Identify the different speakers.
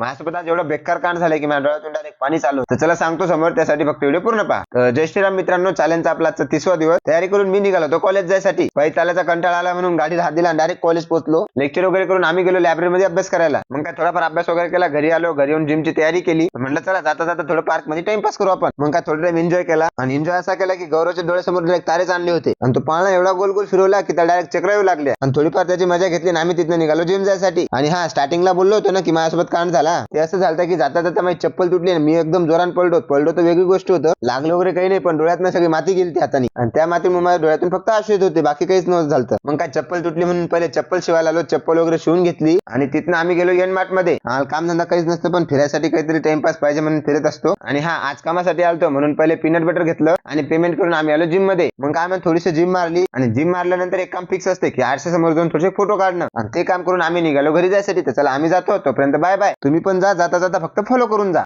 Speaker 1: माझ्यासोबत आज एवढं बेकार कांड झालंय की माझ्या डोळ्यातून डायरेक्ट पाणी चालू. तर चला सांगतो समोर, त्यासाठी फक्त व्हिडिओ पूर्ण पहा. तर जय श्रीराम मित्रांनो, चॅलेंजचा आपला 30वा दिवस. तयारी करून मी निघालो होतो कॉलेज जायसाठी. पायी चालायचा कंटाळा आला म्हणून गाडीत हात दिला आणि डायरेक्ट कॉलेज पोहोचलो. लेक्चर वगैरे करून आम्ही गेलो लायब्ररीमध्ये अभ्यास करायला. मग काय थोडाफार अभ्यास वगैरे केला, घरी आलो. घरी येऊन जिमची तयारी केली. म्हटलं चला जाता जाता थोडं पार्क मध्ये टाइमपास करू आपण. मग काय थोडा टाइम एन्जॉय केला आणि एन्जॉय असा केला की गौरवच्या डोळ्यासमोर डायरेक्ट तारेच आणले होते आणि तो पाळणा एवढा गोल गोल फिरवला की त्याला डायरेक्ट चक्र येऊ लागले आणि थोडीफार त्याची मजा घेतली आणि आम्ही तिथनं निघालो जिम जायसाठी. आणि हा, स्टार्टिंगला बोललो होतो ना की माझ्यासोबत कांड झाला. ते असं झालं की जाता जाता माझी चप्पल तुटली आणि मी एकदम जोरात पडलो तर वेगळी गोष्ट होतं. लागलं वगैरे काही नाही, पण डोळ्यात सगळी माती गेली हाताने आणि त्या मातीमुळे माझ्या डोळ्यातून फक्त अश्रू येत होते, बाकी काहीच नव्हतं झालं. मग काय चप्पल तुटली म्हणून पहिले चप्पल शिवायला आलो. चप्पल वगैरे शिवून घेतली आणि तिथनं आम्ही गेलो एन मार्ट मध्ये. काम धंदा काहीच नसतं, पण फिरायसाठी काहीतरी टाइमपास पाहिजे म्हणून फिरत असतो. आणि हा, आज कामासाठी आलतो म्हणून पहिले पीनट बटर घेतलं आणि पेमेंट करून आम्ही आलो जिम मध्ये. मग काय थोडीशी जिम मारली आणि जिम मारल्यानंतर एक काम फिक्स असते की आरशा समोर जाऊन थोडे फोटो काढणं आणि ते काम करून आम्ही निघालो घरी जायसाठी. तर चला आम्ही जातो, तोपर्यंत बाय बाय. तुम्ही पण जा, जाता जाता फक्त फॉलो करून जा.